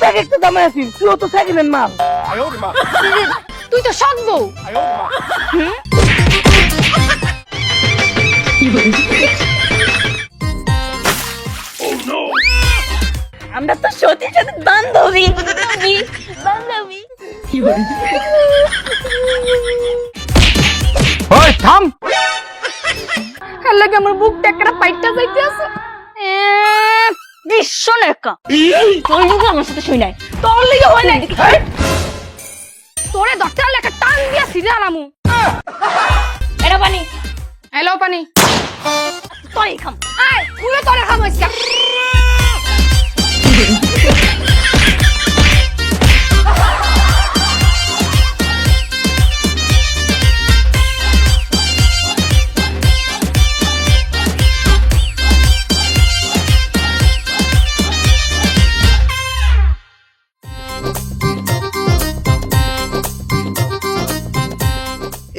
Packet তো দামে আছিস, তুই তো সেকেন্ড হ্যান্ড মাল। তুই তো সৎ বউ। আমরা তো সত্যি সত্যি বান্ধবী বান্ধবী। ওই থাম। এর লাগে আমার বুকটা একটা পাইটা যাইতে আছে। ভীষণ একা তোর মুখে আমার সাথে শুই নাই, তোর লিগে হয় নাই। তোরে ধরতে হলে একটা টান দিয়া ছিড়ে আলামু। এটা পানি হ্যালো পানি তোরই খাম। আয় তুই তোরে খামাইছিস।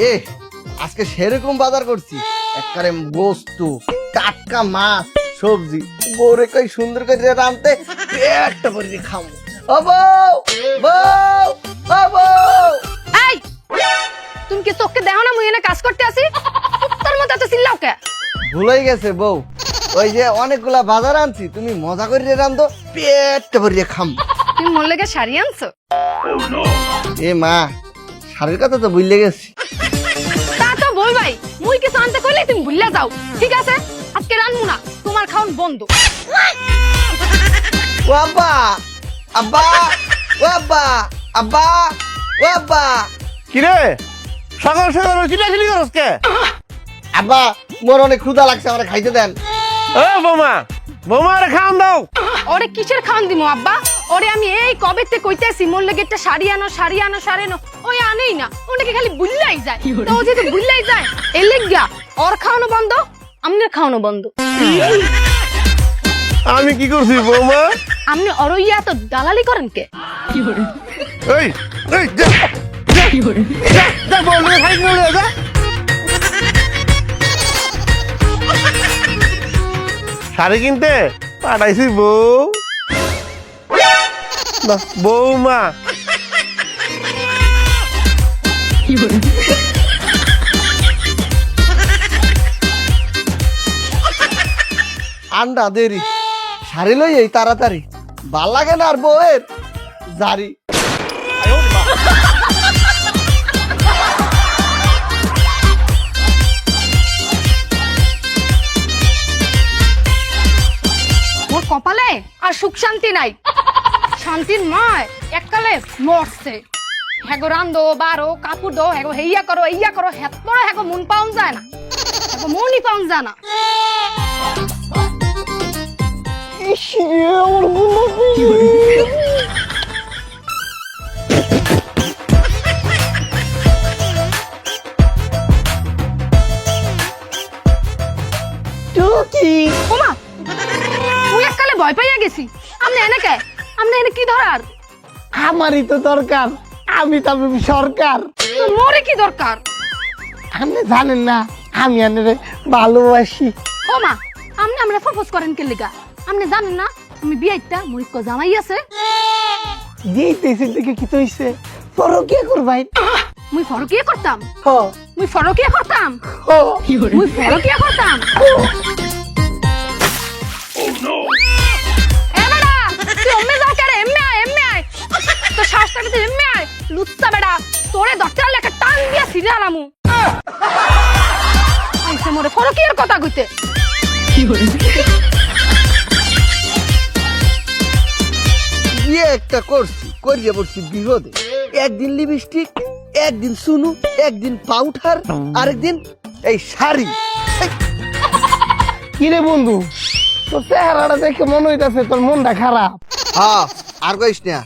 এ আজকে সেরকম বাজার করছি, একবারে বস্তু টাটকা মাছ সবজি বউরে কই সুন্দর করে রাঁধতে পেটটা ভরে খামো। ও বউ বউ ও বউ, এই তুমি কি চোখে দেখো না মুই এনে কাজ করতে আসি? তোর মতো এত চিল্লাও কে? ভুলেই গেছে বউ, ওই যে অনেকগুলা বাজার আনছি, তুমি মজা করে রাঁধো পেটটা ভরে খাম। তুমি মোর লেগে শাড়ি আনছো? এ মা, শাড়ির কথা তো ভুলে গেছি। তা তো বলবাই, মুই কিছু আনতে কইলে তুমি ভুলে যাও। ঠিক আছে, আজকে রানমু না, তোমার খাওন বন্ধ। ও আব্বা আব্বা ও আব্বা আব্বা ও আব্বা। কিরে সকাল সকাল চিল্লাচিল্লি করছ কে? আব্বা মোর অনেক ক্ষুধা লাগছে, আমার খাইতে দেন। ও বৌমা, বৌমার খাওন দাও। ওরে কিসের খাওন দিমু আব্বা? ওরে আমি এই কবেতে কইতেছি মোর লেগে একটা শাড়ি আনো শাড়ি আনো শাড়ি আনো, ওই আনেই না, ওটাকে খালি বুল্লাই যায়। তো ও যেহেতু বুল্লাই যায়, এর লেগা ওর খাওয়ানো বন্ধ, আমনের খাওয়ানো বন্ধ। আমি কি করছি বৌমা? আপনি অরইয়া তো দালালি করেন কে? এই এই যা যা যা যা বললে খাই বলে যা। শাড়ি কিনতে পাঠাইছি বউ না বৌমা। আন্ডা দেরি শাড়ি লই এই তাড়াতাড়ি, ভাল লাগে না আর বউয়ের জারি। মোর কপালে আর সুখ শান্তি নাই। শান্তির মায় এককালে মরছে। হ্যাগো রান্ধো বারো কাপড় দো, হ্যাগো হেইয়া করো ইয়া করো, হেত পরে হ্যাগো মন পাউন যায় না, হ্যাগো মনই পাউন যায় না। টুকি ওমা মুই এককালে ভয় পাইয়া গেছি। আমনে এনে কে? আমনে এনে কি ধরার? আমারই তো দরকার, আমি তো সরকার। তো মোরে কি দরকার? আপনি জানেন না আমি আনে ভালোবাসি। ওমা আমনে আমরা প্রপোজ করেন কে লিগা? আমনে জানেন না আমি বিয়াইটা মোর ইক্ক জামাই আছে? দিতেছি দেখে কি তো হইছে, পরকিয়া করবাই। মুই ফরকিয়া করতাম, হ মুই ফরকিয়া করতাম, হ মুই ফরকিয়া করতাম। এ বেটা তুই অম্মে যাও কেরে? এম্মে আয় এম্মে আয়, তো শ্বাসটাকে তুই এম্মে আয়। লুচ্চা বেটা তোরে ধরতে হলে একটা টান দিয়া ছিড়ে আলামু। আইসে মোরে ফরকিয়ার কথা কইতে। বিয়ে একটা করছি, করিয়ে পড়ছি বিপদে। একদিন লিপস্টিক, একদিন সুনু, একদিন পাউডার, আরেকদিন এই শাড়ি। কিরে বন্ধু, তোর চেহারাটা দেখে মনে হইতাছে তোর মনটা খারাপ। হ্যাঁ আর কইস না,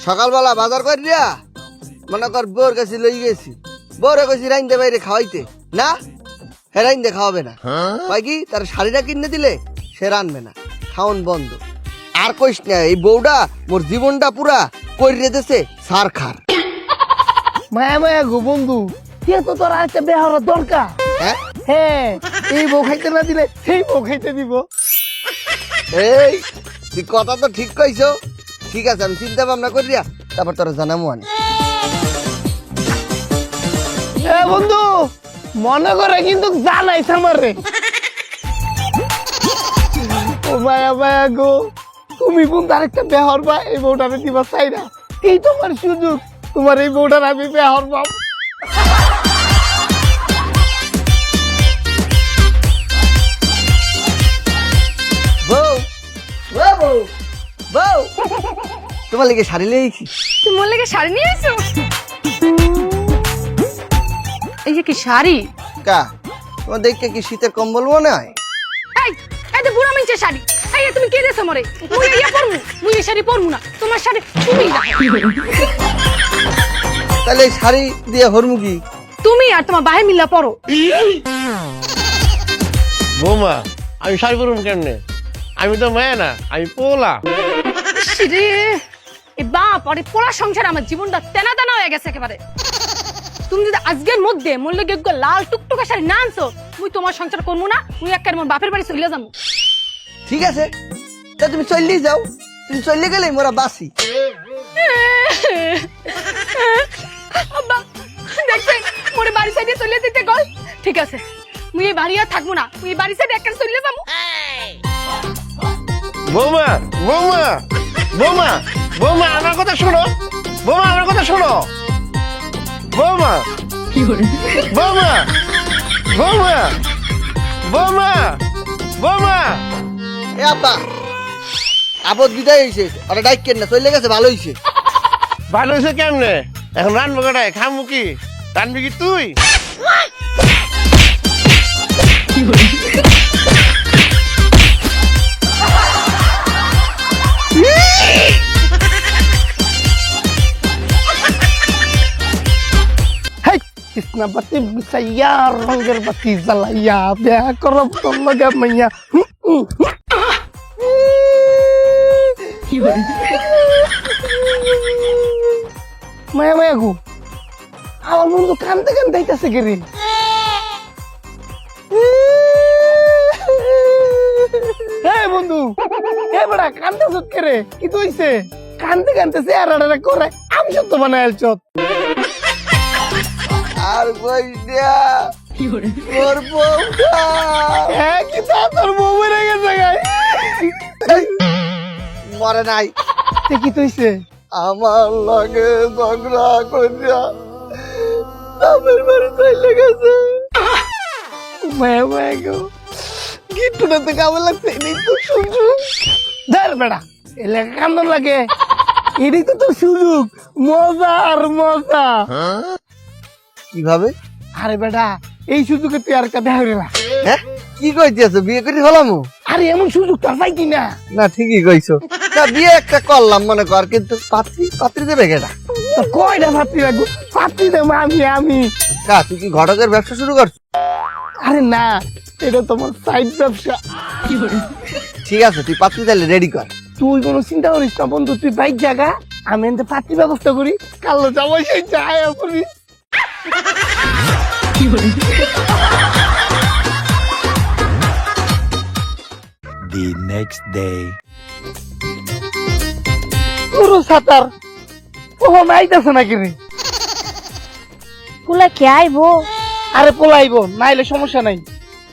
সকালবেলা বাজার করিয়া মনে কর বউর কাছে লই গেছি, বউরে কইছি রাইন্দে বাইরে খাওয়াইতে, না হে রাইন্দে খাওয়াবে না। কয় কি তার শাড়িটা কিনে দিলে সে রানবে না, খাওন বন্ধ। আর কইস না, এই বউটা মোর জীবনটা পুরা করিয়ে দিতেছে সারখার। মায়া মায়া গো বন্ধু, কে তো তোর আরেকটা বেহার দরকার। হ্যাঁ হ্যাঁ, এই বউ খাইতে না দিলে সেই বউ খাইতে দিব। এই তুই কথা তো ঠিক কইছো। ঠিক আছে, আমি চিন্তা ভাবনা করিয়া তারপর তোরা জানামু আনি। এ বন্ধু মনে করে কিন্তু জানাইছ আমারে। ও মায়া মায়া গো, তুমি কোন আরেকটা বেহর বা এই বউটারে দিবা চাই না। এই তোমার সুযোগ, তোমার এই বউটার আমি বেহর পাব। বউ বউ বউ তোমার লেগে শাড়ি লেগেছি। তুমি মোর লেগে শাড়ি নিয়ে এসো? এই যে কি শাড়ি? কা তোমার দেখে কি শীতের কম্বল মনে হয়? এই এই তো বুড়া মিনছে শাড়ি। এই তুমি কে দেছো মরে? মুই ইয়া পরমু, মুই এই শাড়ি পরমু না। তোমার শাড়ি তুমি না। তাহলে এই শাড়ি দিয়ে হরমু কি? তুমি আর তোমার বাহে মিল্লা পরো। বৌমা আমি শাড়ি পরব কেমনে? আমি তো মায়া না, আমি পোলা। রে এ বাপ, আরে পোড়া সংসার আমার জীবনটা তেনা তেনা হয়ে গেছে একেবারে। তুমি যদি আজকের মধ্যে মোর লগে একটু লাল টুকটুকা শাড়ি না আনছো, মুই তোমার সংসার করবো না। মুই একেবারে মোর বাপের বাড়ি চলে যাবো। ঠিক আছে, তা তুমি চললেই যাও। তুমি চললে গেলে মোরা বাসি। আব্বা দেখছেন মোরে বাড়ি সাইডে চলে দিতে গল। ঠিক আছে, মুই এই বাড়ি আর থাকবো না। মুই এই বাড়ি সাইডে একেবারে চলে যাবো। বৌমা বৌমা বৌমা বৌমা আমার কথা শোনো। বৌমা আমার কথা শোনো। বৌমা বৌমা বৌমা বৌমা বৌমা। এ আব্বা, আপদ বিদায় হয়েছে। ওরা ডাইক কেন না, চলে গেছে, ভালো হয়েছে। ভালো হয়েছে কেমনে? এখন রানবো কটায়, খামু কি? রানবি কি তুই? কৃষ্ণ বাতি বিছাইয়া রঙের বাতি জ্বালাইয়া বিয়া করব তোর লগে মাইয়া। মায়া মায়া গো, আমার বন্ধু কান্দতে কান্দতে আইতাছে কে রে? এই বন্ধু, এ বড়া কান্দতেছ কে রে? কি কইছে? কান্দতে কান্দতেছে আর আড়াড়া করে আমি সত্য বানাই আলছ। আর কইস না, তোর বউটা। হ্যাঁ কি তা তোর বউ মরে গেছে গাই? মরে নাই, তে কি কইছে? আমার লগে ঝগড়া করিয়া বাপের বাড়ি চলে গেছে। মায়া মায়া গো, গিট্টুটা তো কেমন লাগছে? এটাই তো সুযোগ। ধর বেড়া, এলাকা কান্দন লাগে। এটাই তো তোর সুযোগ, মজা আর মজা। কিভাবে? আরে বেটা, এই সুযোগে তুই আর কাছে হারে না। হ্যাঁ কি কইতেছ? বিয়ে করে ফেলামু? আরে এমন সুযোগ তার পাই কিনা? না ঠিকই কইছো। না বিয়ে একটা করলাম মনে কর, কিন্তু পাত্রী পাত্রী দেবে কেটা? তো কয়টা পাত্রী রাখবো? পাত্রী দেবো আমি। কা তুই কি ঘটকের ব্যবসা শুরু করছ? আরে না, এটা তোমার সাইড ব্যবসা। ঠিক আছে, তুই পাত্রী তাহলে রেডি কর। তুই কোনো চিন্তা করিস না বন্ধু, তুই বাইক জায়গা, আমি এতে পাত্রী ব্যবস্থা করি। কালো জামাই সেই যায় করি। The next day. পুরো সাঁতার কখন আইতাছে নাকি রে? পুলা কে আইবো? আরে পোলাইবো, নাইলে সমস্যা নাই,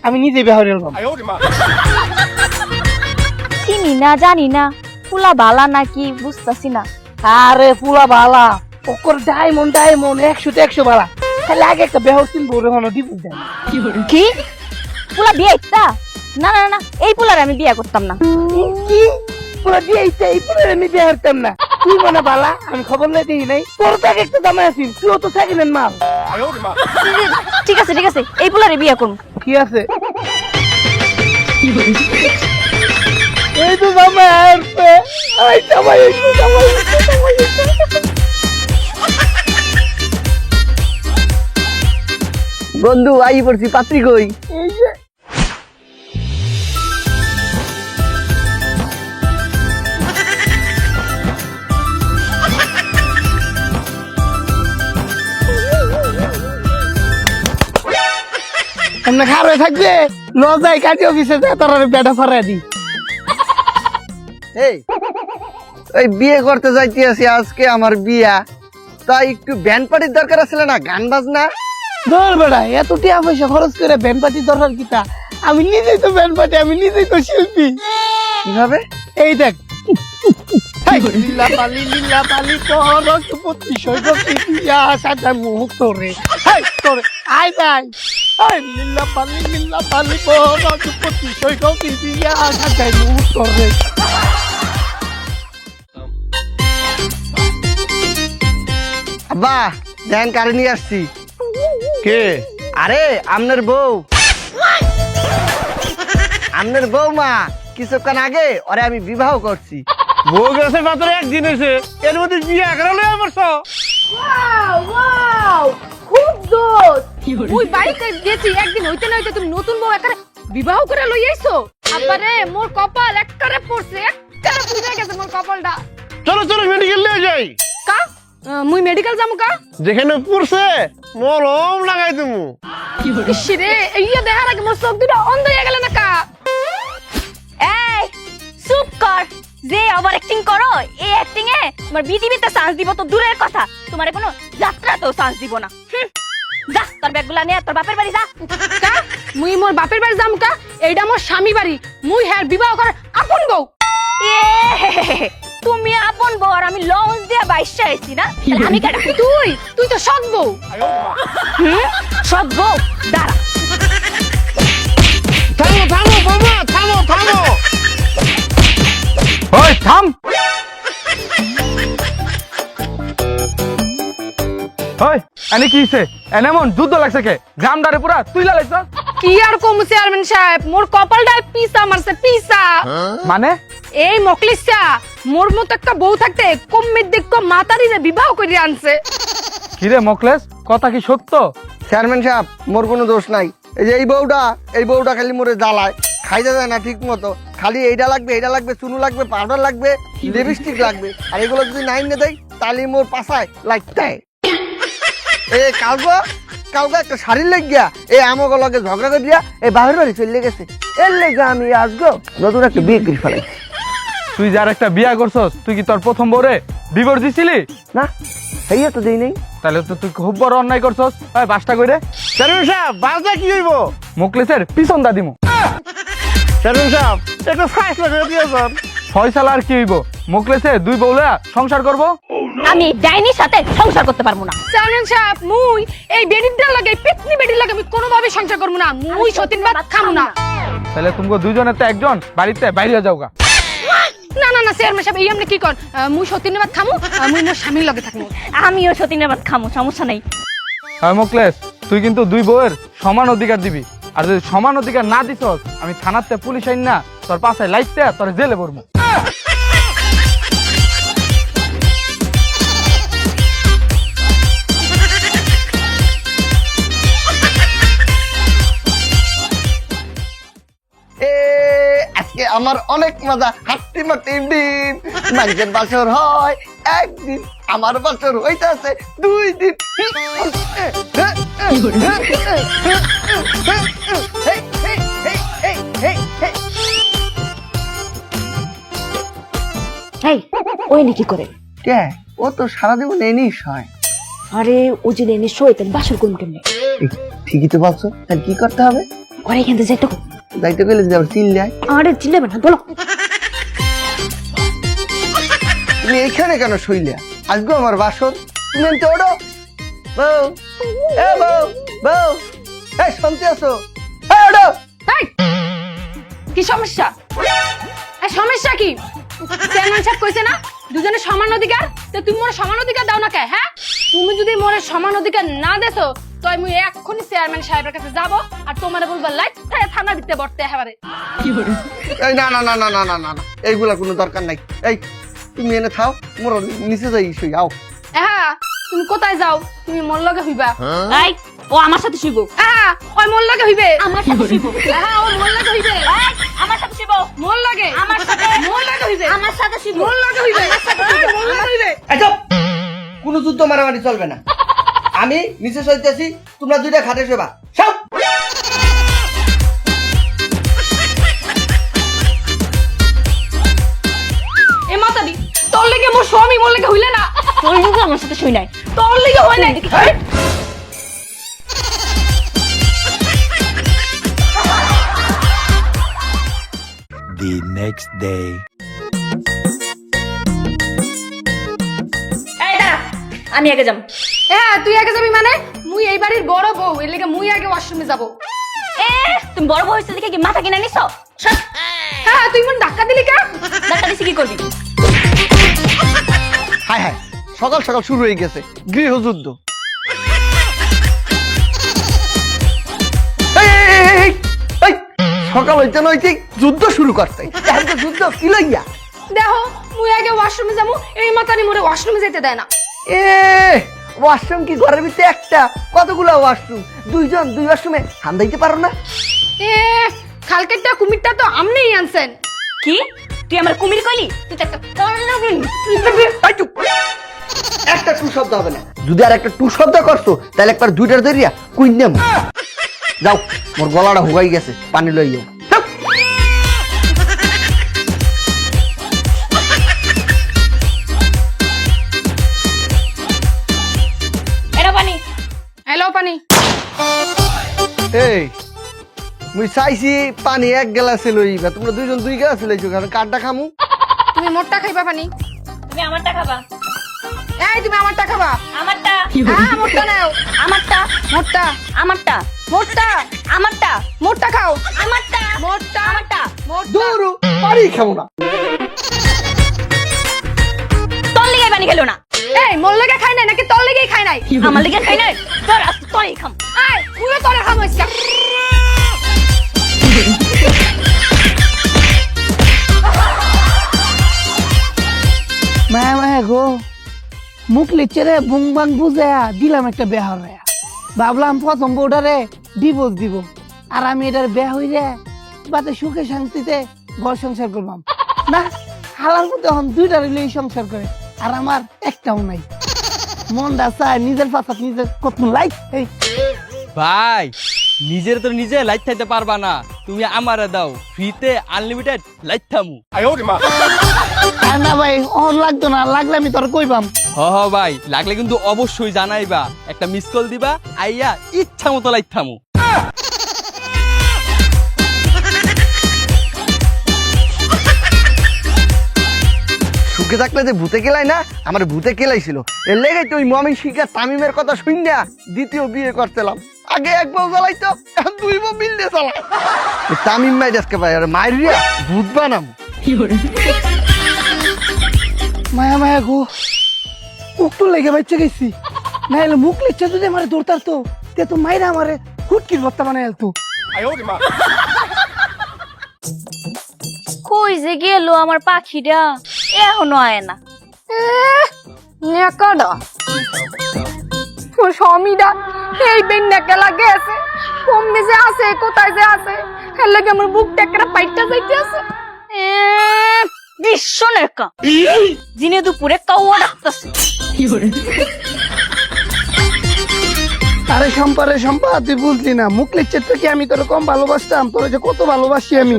আমি নিজে বেহরে এলাম। চিনি না, জানি না পুলা বালা নাকি বুঝতাছি না। আরে পুলা বালা, ওকর ডায়মন্ড 100 বালা। খালি আগে একটা বেহর কিনবো, ওরে হলো দিব দেন। কি পুলা বিয়ে ইচ্ছা? না না না, এই পুলার আমি বিয়ে করতাম না। কি পুরা দিয়ে ইচ্ছা? এই পুরা আমি বিয়ে করতাম না। তুই মনে বালা, আমি খবর নাই দেখি নাই। তোর তো আগে একটা দামে আছিস, তুই তো সেকেন্ড হ্যান্ড মাল। ঠিক আছে ঠিক আছে, এই পুলারে বিয়ে করুন। কি আছে? এই তো জামাই আসছে। এই জামাই আসছে, জামাই আসছে, জামাই আসছে। বন্ধু আই পড়ছি, পাত্রী কই? এই যে এমনি খারাপ থাকবে, লজাই কাজে অফিসে যায়, তোর বেটা ফরাই দি। এই ওই বিয়ে করতে যাইতে আছি, আজকে আমার বিয়া, তাই একটু ব্যান্ড পার্টির দরকার আছে না, গান বাজনা। ধর বেড়া, এত টাকা পয়সা খরচ করে ব্যান্ড পার্টি দরকার কিটা? আমি নিজেই তো ব্যান্ড পার্টি, আমি নিজেই তো শিল্পী। কিভাবে? এই দেখ, লীলা পালি পতি সৈকতি দিয়া সাদা মুহূর্ত রে, তোরে আয় যাই। লীলা পালি পতি সৈকতি দিয়া সাদা মুহূর্ত রে। আব্বা ধ্যান কারে নিয়ে আসছি। কে? আরে আপনার বউ, আপনার বৌমা কিছুক্ষণ আগে ওরে আমি বিবাহ করছি। বউ গেছে মাত্র একদিন হয়েছে, এর মধ্যে বিয়ে করে লয়ে পড়ছো। খুব দোষ। ওই বাড়িতে গেছি একদিন হইতে না হইতে তুমি নতুন বউ একারে বিবাহ করে লই আইছো। আবারে মোর কপাল একবারে পড়ছে, একবারে পুড়ে গেছে মোর কপালটা। চলো চলো মেডিকেল নিয়ে যাই। কা মুই মেডিকেল যামু কা? যেখানে পড়ছে মলম লাগাই তুমি। ইসরে এইয়া দেখার আগে মোর চোখ দুটো অন্ধ হয়ে গেল না কা? এই চুপ কর। যে ওভার অ্যাক্টিং করো, এই অ্যাক্টিং এ তোমার বিটিভিতে চান্স দিব তো দূরের কথা, তোমারে কোনো যাত্রাতেও চান্স দিব না। যা তোর ব্যাগগুলা নিয়ে তোর বাপের বাড়ি যা। কা মুই মোর বাপের বাড়ি যামু কা? এইটা মোর স্বামী বাড়ি, মুই হ্যার বিবাহ করার আপন বউ। এ তুমি আপন বউ আর আমি লঞ্চ দিয়ে বাইশা আইছি না, তাহলে আমি কেডা? তুই তো সৎ বউ। সব বউ দাঁড়া। থামো থামো বাবা, থামো থামো। ওই থাম। ওই এনে কি হইছে? এনে মন যুদ্ধ লাগছে কে? গ্রামদারে পুরা তুইলা লাগছ। কি আর কম চেয়ারম্যান সাহেব, মোর কপালটায় পিসা মারছে পিসা। মানে এই মকলিসা মোর মতো একটা বউ থাকতে কম্মের দেখো মাতারি যে বিবাহ করে আনছে। কি রে মকলেস, কথা কি সত্য? চেয়ারম্যান সাহেব মোর কোনো দোষ নাই। এই যে এই বউটা খালি মোরে জ্বালায়, খাইতে দেয় না ঠিক মতো। খালি এইটা লাগবে, চুনু লাগবে, পাউডার লাগবে, লিপস্টিক লাগবে, আর এগুলো যদি নাই নে দেয় তাহলে মোর পাশায় লাগতায়। এ কালকে একটা শাড়ির লাগিয়া এই আমাকে লগে ঝগড়া করে দিয়া এই বাহির বাড়ি চলে গেছে। এর লেগে আমি আজকে নতুন একটা বিয়ে করে ফেলাইছি। তুই যার একটা বিয়া করছস, তুই কি তোর প্রথম বউরে ডিভোর্স দিছিলি? না সেইয়া তো দেই নাই। তাহলে তো তুই খুব বড় অন্যায় করছস। ওই বাসটা কইরে। চেয়ারম্যান সাহেব বাসটা কি হইব? মুকলেসের পিছন দা দিমু। চেয়ারম্যান সাহেব একটা ফয়সালা করে দিয়েছেন। ফয়সালা আর কি হইব? মুকলেসে দুই বউলা সংসার করব। আমি ডাইনির সাথে সংসার করতে পারবো না। চেয়ারম্যান সাহেব মুই এই বেডিটার লাগে পেতনি বেডির লাগে আমি কোনোভাবে সংসার করব না। মুই সতীন ভাত খামু না। তাহলে তুমি দুইজনের তো একজন বাড়িতে বাইরে যাওগা। না না না চেয়ারম্যান সাহেব এই আপনি কি কর? মুই সতীন ভাত খামু, মুই মোর স্বামীর লগে থাকমু। আমিও সতীনের ভাত খামো, সমস্যা নাই। হ্যাঁ মুকলেস, তুই কিন্তু দুই বউয়ের সমান অধিকার দিবি। আর যদি সমান অধিকার না দিছস, আমি থানাতে পুলিশ আইন না তোর পাশে লাইতে তোর জেলে পড়বো। আজকে আমার অনেক মজা, হাঁটতে মাটি দিন। মানুষের বাসর হয় একদিন, আমার বাসর হইতাছে 2 দিন। এই ওই নি কি করে? কে? ও তো সারা জীবন এনেই হয়। আরে ও যদি এনে শোয় তাহলে বাসর করুন কেমনে? ঠিকই তো বলছো, তাহলে কি করতে হবে? ঘরে এখান থেকে যাইতে হবে। যাইতে গেলে যদি আবার চিল্লে যায়। আরে চিল্লাবে না, বলো। তুমি এইখানে কেন শুইলে? আজকে আমার বাসর, তুমি এনতে ওঠো। বউ, এ বউ, বউ, এই শুনতে আছো? এই ওঠো। এই, কি সমস্যা? এই সমস্যা কি? চেয়ারম্যান সাহেব কইছে না দুজনের সমান অধিকার, তো তুমি মোর সমান অধিকার দাও না কে? হ্যাঁ, তুমি যদি মোর সমান অধিকার না দেছো তো আমি এক্ষুনি চেয়ারম্যান সাহেবের কাছে যাব আর তোমারে বলবো লাইট থানা দিতে বর্তে এবারে। এই না না না না না না না না, এইগুলা কোনো দরকার নাই। এই তুমি এনে থাও, মোর নিচে যাই শুই আও। হ্যাঁ, তুমি কোথায় যাও? তুমি মোর লগে হইবা। এই ও আমার সাথে শুইবো। হ্যাঁ, ওই মোর লগে হইবে। আমার সাথে শুইবো। হ্যাঁ, ও মোর লগে হইবে। এই আমার সাথে শুইবো। মোর লগে, আমার সাথে মোর লগে হইবে। আমার সাথে শুইবো। মোর লগে হইবে। মোর লগে হইবে। কোনো যুদ্ধ মারামারি চলবে না। আমি নিচে সইতেছি, তোমরা দুইটা খাটে শোবা। সব মোর স্বামী মোর লেগে হইলে না তোর মুখে আমার সাথে শুই নাই। তোর লেগে হয় নাই The next day. এই দাঁড়া, আমি আগে যাম। হ্যাঁ তুই আগে যাবি মানে মুই এই বাড়ির বড় বউ এর লেগে মুই আগে ওয়াশরুমে যাব তুমি বড় বউ হইছে দেখে কি মাথা কিনা নিছো? সব হ্যাঁ তুই মন ধাক্কা দিলি কা ডাক্তার দিছি কি করবি? হায় হায়, সকাল সকাল শুরু হয়ে গেছে গৃহযুদ্ধ। এই, এই, এই, এই, এই, সকাল হইতে নইতে যুদ্ধ শুরু করছে। এখন তো যুদ্ধ কি লইয়া? দেখো মুই আগে ওয়াশরুমে যাব এই মাতারি মোরে ওয়াশরুমে যেতে দেয় না এ ওয়াশরুম কি ঘরের ভিতরে একটা? কতগুলো ওয়াশরুম? দুইজন দুই ওয়াশরুমে হান্দাইতে পারো না? এ খালকেরটা কুমিরটা তো আমনেই আনছেন কি তুই আমার কুমির কইলি? তুই তো একটা এই চুপ। একটা টু শব্দ হবে না। যদি আর একটা টু শব্দ করছো তাহলে একবার দুইটার ধরিয়া কুইন্যাম। যাও, মোর গলাটা হুগাই গেছে, পানি লইও। যাও। এটা পানি। হ্যালো পানি এই মুই চাইছি পানি এক গ্লাসে লইবা, তোমরা দুইজন দুই গ্লাসে লইছো, কারণ কাঠটা খামু। তুমি মোরটা খাইবা পানি তুমি আমারটা খাবা। এই তুমি আমারটা খাবা আমারটা। হ্যাঁ মোরটা নাও আমারটা। মোরটা আমারটা। মোরটা আমারটা। মোরটা খাও আমারটা। মোরটা আমারটা। মোরটা দূরু পানি খামু না। তোর লিগে পানি খেলো না। এই মোর লেগে খাই নাই নাকি তোর লেগেই খাই নাই আমার লিগে খাই নাই, তোর আজ তোরই খাম। এই মুইও তোরে খামইছা মায়া মায়া গো মুখ লিচ্ছে রে বুং বাং বুঝে দিলাম একটা বেহর রে ভাবলাম প্রথম বউটারে ডিভোর্স দিব আর আমি এটার বেয়া হই রে বাতে সুখে শান্তিতে ঘর সংসার করলাম না হালার মধ্যে এখন দুইটা রিলে সংসার করে আর আমার একটাও নাই মনটা চায় নিজের পাশাত নিজের কত লাইক এই ভাই নিজের তো নিজে লাইট খাইতে পারবা না, তুমি আমারে দাও ফ্রিতে আনলিমিটেড লাইট থামু। আর না ভাই অন লাগতো না, লাগলে আমি তোর কইবাম। হ হ ভাই, লাগলে কিন্তু অবশ্যই জানাইবা, একটা মিস কল দিবা, আইয়া ইচ্ছা মতো লাইট থামু। সুখে থাকলে যে ভূতে কেলাই না, আমার ভূতে কেলাইছিল। এর লেগে তো ওই মমিন শিকার তামিমের কথা শুননা দ্বিতীয় বিয়ে করতেলাম। আগে এক বউ জ্বালাইতো, এখন দুই বউ মিলতে চালাই। তামিম মাই আজকে ভাই আর মাইরিয়া ভূত বানাম। মায়া মায়া গো উক্ত লেগে বাচ্চা গেছি না এলে মুখ লিচ্ছে যদি আমার দৌড়তার তো তে তো মাইরা আমারে হুটকির ভর্তা বানাই আলতো। কই যে গেল আমার পাখিটা, এখনো আয় না। নেকাডা তোর স্বামীটা এই বেন নেকালা গেছে কমবে যে আছে কোথায় যে আছে এর লাগে আমার বুকটা একটা পাইটা যাইতে আছে ভীষণ একা দিনে দুপুরে কাউয়া ডাকতেছে। আরে সম্পা তুই বুঝলি না মুখ লিচ্ছে তো কি আমি তোর কম ভালোবাসতাম, তোর যে কত ভালোবাসি আমি।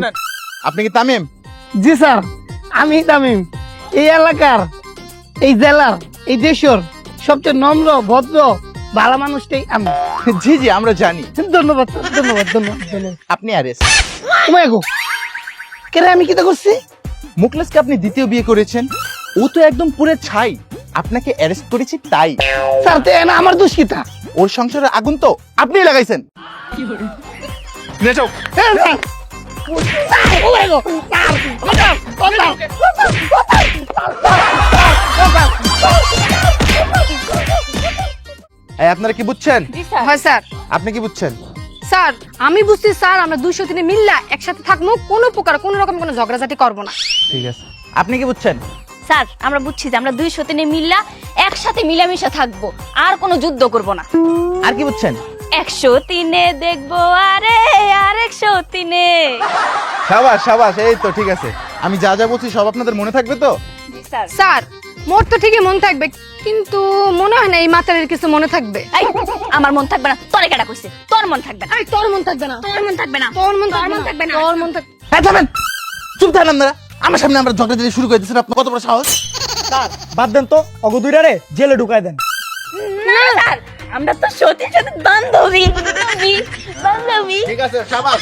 আপনি কি তামিম? জি স্যার আমি তামিম, এই এলাকার এই জেলার এই দেশের সবচেয়ে নম্র ভদ্র ভালো মানুষটাই আমি। জি জি আমরা জানি। ধন্যবাদ স্যার, ধন্যবাদ ধন্যবাদ ধন্যবাদ। আপনি অ্যারেস্ট। তোমায় গো কেন আমি কি করছি? মুখলেসকে আপনি দ্বিতীয় বিয়ে করেছেন, ও তো একদম পুরো ছাই, আপনাকে অ্যারেস্ট করেছি তাই। স্যার তো না আমার দোষ কি তা? ওর সংসারে আগুন তো আপনি লাগাইছেন। নিয়ে যাও। হ্যাঁ, স্যার। স্যার, ওরে গো, স্যার, স্যার, স্যার, এই আপনারা কি বুঝছেন? হয় স্যার। আপনি কি বুঝছেন? স্যার আমি বুঝছি স্যার আমরা 200 দিনে মিললা একসাথে থাকবো কোনো প্রকার কোনো রকম কোনো ঝগড়াঝাটি করবো না। ঠিক আছে, আপনি কি বুঝছেন? স্যার আমরা বুঝছি যে আমরা 200 দিনে মিল্লা একসাথে মিলামিশা থাকবো, আর কোনো যুদ্ধ করব না। আর কি বুঝছেন? 103-এ দেখবো আরে আর 103-এ। সাবাস সাবাস, এই তো ঠিক আছে। আমি যা যা বলছি সব আপনাদের মনে থাকবে তো? স্যার স্যার মোর তো ঠিকই মন থাকবে কিন্তু মনে হয় না এই মাতারের কিছু মনে থাকবে। এই আমার মন থাকবে না, তোরে কেডা কইছে তোর মন থাকবে না? এই তোর মন থাকবে না, তোর মন থাকবে না, তোর মন তোর মন থাকবে না, তোর মন থাকবে। হ্যাঁ থামেন, চুপ থাকেন আপনারা। আমার সামনে আমরা ঝগড়া দিতে শুরু করে দিয়েছেন, আপনার কত বড় সাহস? বাদ দেন তো অগো দুইটারে জেলে ঢুকায় দেন। না স্যার, আমরা তো সতীর সাথে বান্ধবী বান্ধবী। ঠিক আছে শাবাশ।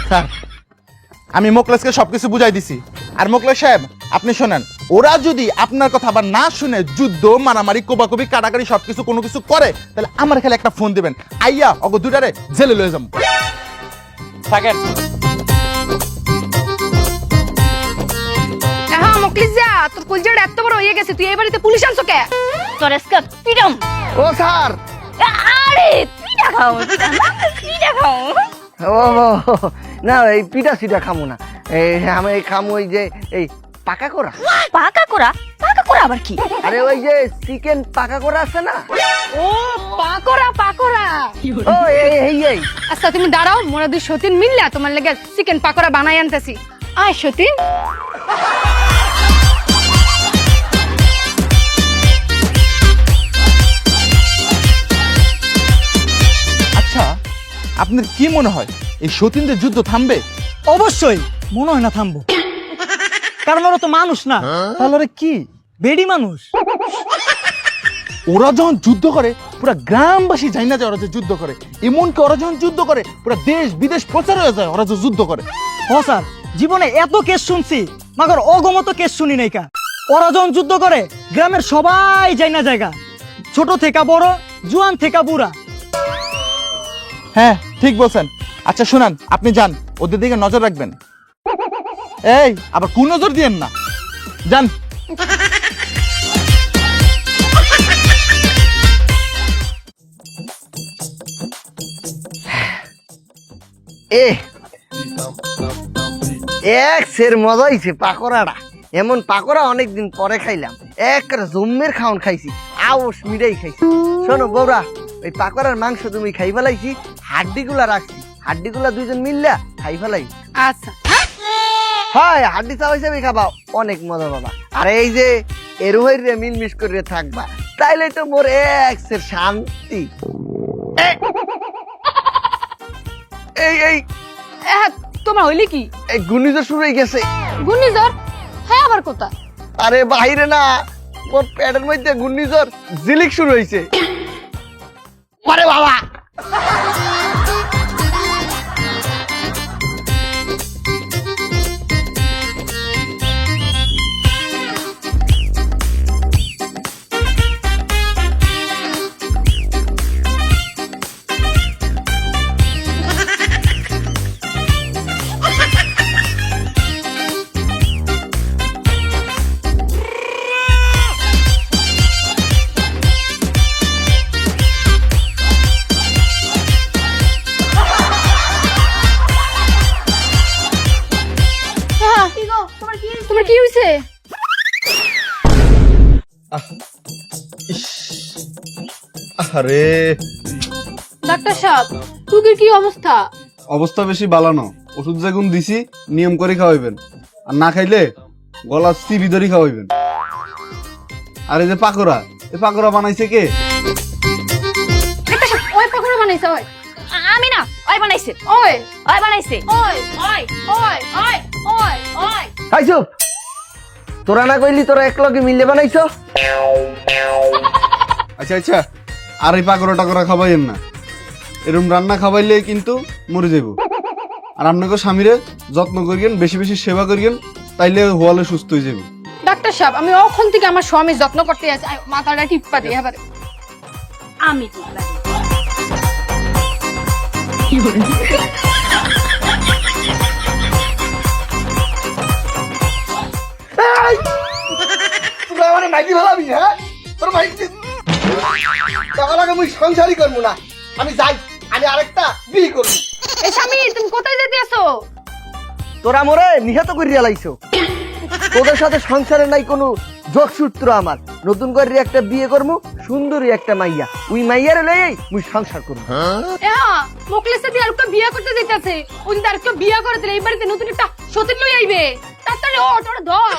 স্যার আমি মোকলেসকে সবকিছু বুঝাই দিছি। আর মোকলেস সাহেব আপনি শোনেন, ওরা যদি আপনার কথা আবার না শুনে যুদ্ধ মারামারি কোবাকুবি কাটাকাটি সবকিছু কোনো কিছু করে, তাহলে আমার খালি একটা ফোন দিবেন, আইয়া অগো দুইটারে জেলে লয়ে যাবো। থাকেন। হ্যাঁ মকলিস যা, তোর কলজাটা এত বড় হয়ে গেছে, তুই এই বাড়িতে পুলিশ আনছো কে? তোর এসকা পিডম। ও স্যার। আরে পিঠা খাও, পিঠা খাও। ও না, এই পিঠা সিটা খামো না, আমি খামো ওই যে এই পাকা করা। পাকা করা? পাকা করা আবার কি? আরে ওই যে চিকেন পাকা করা আছে না। ও পাকোড়া পাকোড়া। ও এই আচ্ছা তুমি দাঁড়াও, মোরা দুই সতীন মিললা তোমার লাগে চিকেন পাকোড়া বানাই আনতেছি। আয় সতীন। আচ্ছা আপনার কি মনে হয় এই সতীনদের যুদ্ধ থামবে? অবশ্যই মনে হয় না থামবো, কারণ ওরা তো মানুষ না। তাহলে ওরা কি? বেডি মানুষ। ওরা যখন যুদ্ধ করে পুরা গ্রামবাসী জানি না যে ওরা যে যুদ্ধ করে, এমনকি ওরা যখন যুদ্ধ করে পুরা দেশ বিদেশ প্রচার হয়ে যায় ওরা যে যুদ্ধ করে। ও স্যার, জীবনে এত কেস শুনছি, মাগর অগমত কেস শুনি নাই কা। ওরা যখন যুদ্ধ করে গ্রামের সবাই যাই না জায়গা, ছোট থেকে বড়, জুয়ান থেকে বুড়া। হ্যাঁ ঠিক বলছেন। আচ্ছা শুনান, আপনি যান ওদের দিকে নজর রাখবেন। এই আবার কোন নজর দিয়েন না, যান। এক সের মজা হইছে পাকোড়াটা। এমন পাকোড়া অনেকদিন পরে খাইলাম, এক জম্মের খাওন খাইছি, আউস মিটাই খাইছি। শোনো বৌরা, ওই পাকোড়ার মাংস তুমি খাই ফেলাইছি, হাড্ডিগুলা রাখছি, হাড্ডিগুলা দুইজন মিললা খাই ফেলাই। আচ্ছা হয় হাড্ডি চাও হিসেবে খাবা, অনেক মজা পাবা। আর এই যে এর হইরে মিলমিশ করে থাকবা, তাইলে তো মোর এক সের শান্তি। এই এই তোমার হইলি কি? এই ঘূর্ণিঝড় শুরু হয়ে গেছে। ঘূর্ণিঝড়? হ্যাঁ আবার কোথা? আরে বাইরে না, মোর পেটের মধ্যে ঘূর্ণিঝড় ঝিলিক শুরু হয়েছে। আরে বাবা, তোমার কি হয়েছে? আরে ডাক্তার সাহেব, রোগীর কি অবস্থা? অবস্থা বেশি বালানো, ওষুধ যেগুন দিছি নিয়ম করে খাওয়াইবেন, আর না খাইলে গলা চিবি ধরি খাওয়াইবেন। আর এই যে পাকোড়া, এই পাকোড়া বানাইছে কে? ডাক্তার সাহেব, ওই পাকোড়া বানাইছে ওই। আমি না, ওই বানাইছে। ওই ওই বানাইছে। ওই ওই ওই ওই ওই ওই। খাইছো? তোরা না কইলি তোরা এক লগে মিলে বানাইছো? আচ্ছা আচ্ছা, আর এই পাকোড়া টাকোড়া খাওয়াইয়েন না, এরকম রান্না খাওয়াইলে কিন্তু মরে যাইব। আর আপনাকে স্বামীরে যত্ন করিয়েন, বেশি বেশি সেবা করিয়েন, তাইলে হওয়ালে সুস্থ হয়ে যাবে। ডাক্তার সাহেব, আমি ওখান থেকে আমার স্বামীর যত্ন করতে আছি, মাথাটা টিপ্পা দিয়ে এবারে। আমি ঠিক লাগে। তোরা মানে মাইকি ভালাবি? হ্যাঁ তোর মাইকি তখন আগে মুই সংসারই করবো না, আমি যাই, আমি আরেকটা বিয়ে করবো। এ স্বামী, তুমি কোথায় যেতে আছো? তোরা মোরে নিহত করিয়া লাইছো, তোদের সাথে সংসারে নাই কোনো যোগসূত্র। আমার নতুন করে একটা বিয়ে করবো, সুন্দরী একটা মাইয়া, ওই মাইয়ারে লই মুই সংসার করবো। হ্যাঁ, মোকলেসে দিয়ে আরেকটা বিয়ে করতে যেতেছে, ওই যদি আরেকটা বিয়ে করে দিলে এই বাড়িতে নতুন একটা সতীন লই আইবে। তাড়াতাড়ি ওঠ, ওটা ধর।